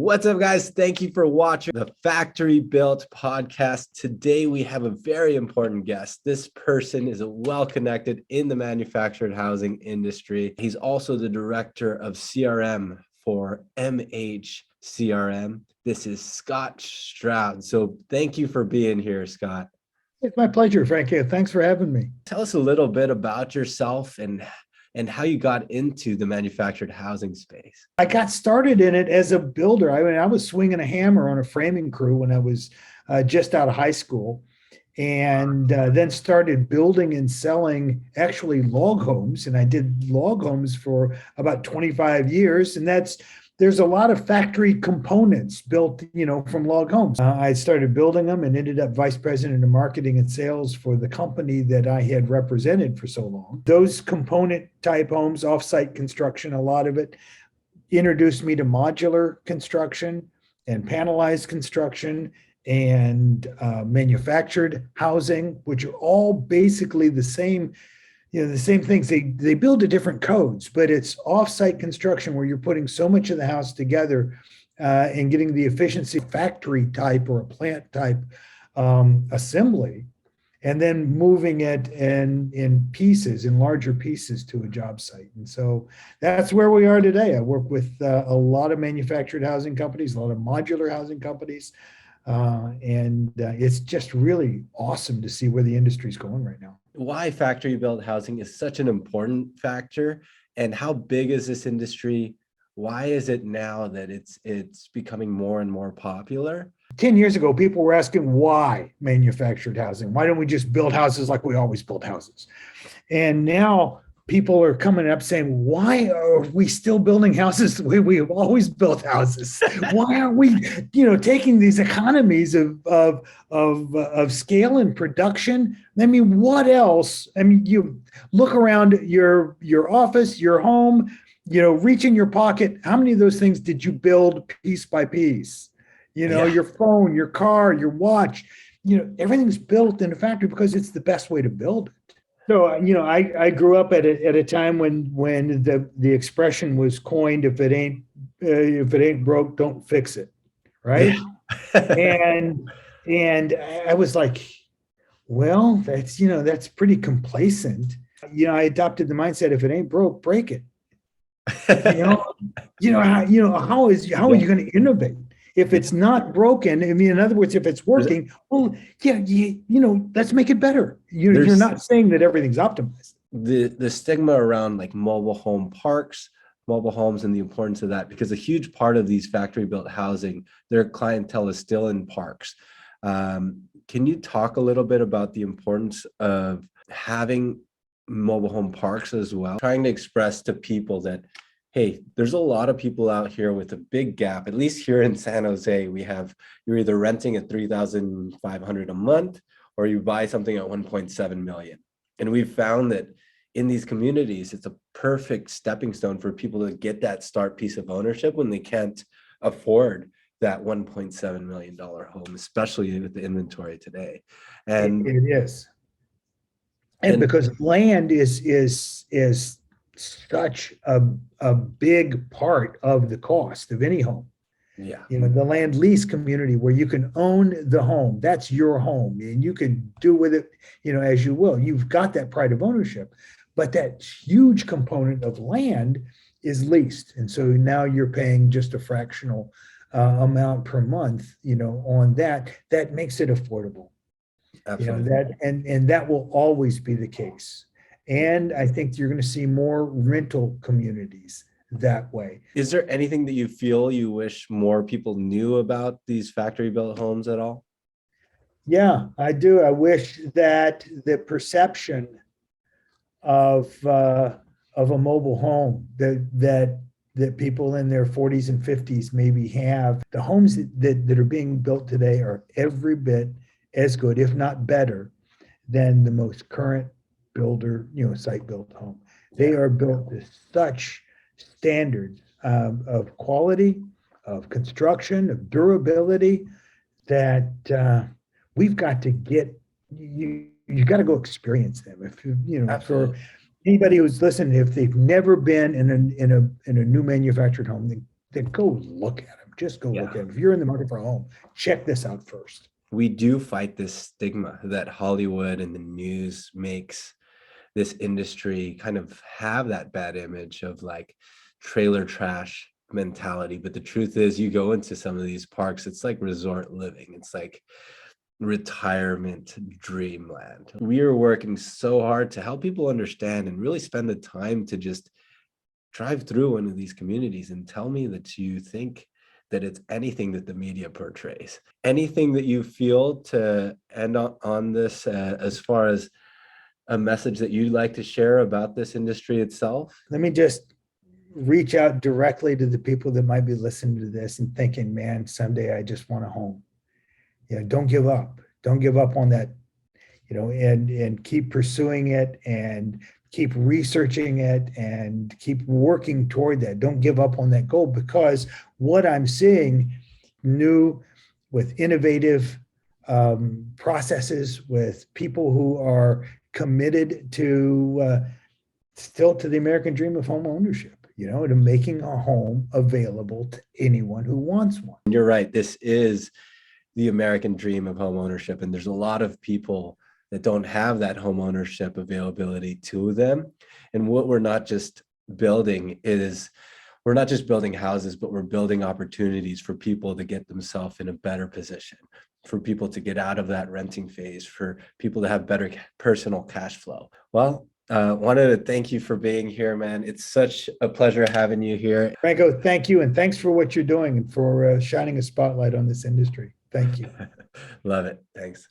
What's up, guys? Thank you for watching the Factory Built podcast. Today, we have a very important guest. This person is well-connected in the manufactured housing industry. He's also the director of CRM for MHCRM. This is Scott Stroud. So thank you for being here, Scott. It's my pleasure, Franco. Thanks for having me. Tell us a little bit about yourself and how you got into the manufactured housing space. I got started in it as a builder. I was swinging a hammer on a framing crew when I was just out of high school, and then started building and selling actually log homes. And I did log homes for about 25 years. And there's a lot of factory components built, from log homes. I started building them and ended up vice president of marketing and sales for the company that I had represented for so long. Those component type homes, offsite construction, a lot of it, introduced me to modular construction and panelized construction and manufactured housing, which are all basically the same. The same things. They build to different codes, but it's off-site construction where you're putting so much of the house together and getting the efficiency factory type or a plant type assembly, and then moving it in pieces, in larger pieces to a job site. And so that's where we are today. I work with a lot of manufactured housing companies, a lot of modular housing companies, and it's just really awesome to see where the industry is going right now. Why factory built housing is such an important factor, and how big is this industry? Why is it now that it's becoming more and more popular? 10 years ago, people were asking why manufactured housing? Why don't we just build houses like we always built houses? And now people are coming up saying, why are we still building houses the way we have always built houses? Why aren't we, taking these economies of scale and production? I mean, what else? I mean, you look around your office, your home, reach in your pocket. How many of those things did you build piece by piece? Your phone, your car, your watch, everything's built in a factory because it's the best way to build it. So, I grew up at a time when the expression was coined, if it ain't broke, don't fix it. Right. Yeah. and I was like, well, that's pretty complacent. I adopted the mindset, if it ain't broke, break it. How are you going to innovate? If it's not broken, I mean, in other words, if it's working, well, yeah, let's make it better. You're not saying that everything's optimized. The stigma around like mobile home parks, mobile homes, and the importance of that, because a huge part of these factory built housing, their clientele is still in parks. Can you talk a little bit about the importance of having mobile home parks as well? Trying to express to people that, hey, there's a lot of people out here with a big gap. At least here in San Jose, you're either renting at $3,500 a month or you buy something at 1.7 million. And we've found that in these communities, it's a perfect stepping stone for people to get that start piece of ownership when they can't afford that $1.7 million home, especially with the inventory today. And it is. And because land is such a big part of the cost of any home. Yeah. The land lease community where you can own the home, that's your home, and you can do with it, as you will. You've got that pride of ownership, but that huge component of land is leased. And so now you're paying just a fractional amount per month, on that makes it affordable. Absolutely. And that will always be the case. And I think you're going to see more rental communities that way. Is there anything that you feel you wish more people knew about these factory built homes at all? Yeah, I do. I wish that the perception of a mobile home that people in their 40s and 50s maybe have, the homes that are being built today are every bit as good, if not better, than the most current builder, site built home. They are built to such standards of quality, of construction, of durability, that we've got to get you got to go experience them. If for anybody who's listening, if they've never been in a new manufactured home, then go look at them. Just go look Yeah. at it. If you're in the market for a home, check this out first. We do fight this stigma that Hollywood and the news makes this industry kind of have that bad image of like trailer trash mentality. But the truth is, you go into some of these parks, it's like resort living. It's like retirement dreamland. We are working so hard to help people understand and really spend the time to just drive through one of these communities and tell me that you think that it's anything that the media portrays. Anything that you feel to end on this as far as a message that you'd like to share about this industry itself? Let me just reach out directly to the people that might be listening to this and thinking, man, someday I just want a home. Don't give up. Don't give up on that, and keep pursuing it and keep researching it and keep working toward that. Don't give up on that goal, because what I'm seeing new with innovative processes, with people who are committed to still to the American dream of home ownership, to making a home available to anyone who wants one. You're right. This is the American dream of home ownership. And there's a lot of people that don't have that home ownership availability to them. And what we're not just building is, we're not just building houses, but we're building opportunities for people to get themselves in a better position, for people to get out of that renting phase, for people to have better personal cash flow. Well, wanted to thank you for being here, man. It's such a pleasure having you here. Franco, thank you. And thanks for what you're doing and for shining a spotlight on this industry. Thank you. Love it. Thanks.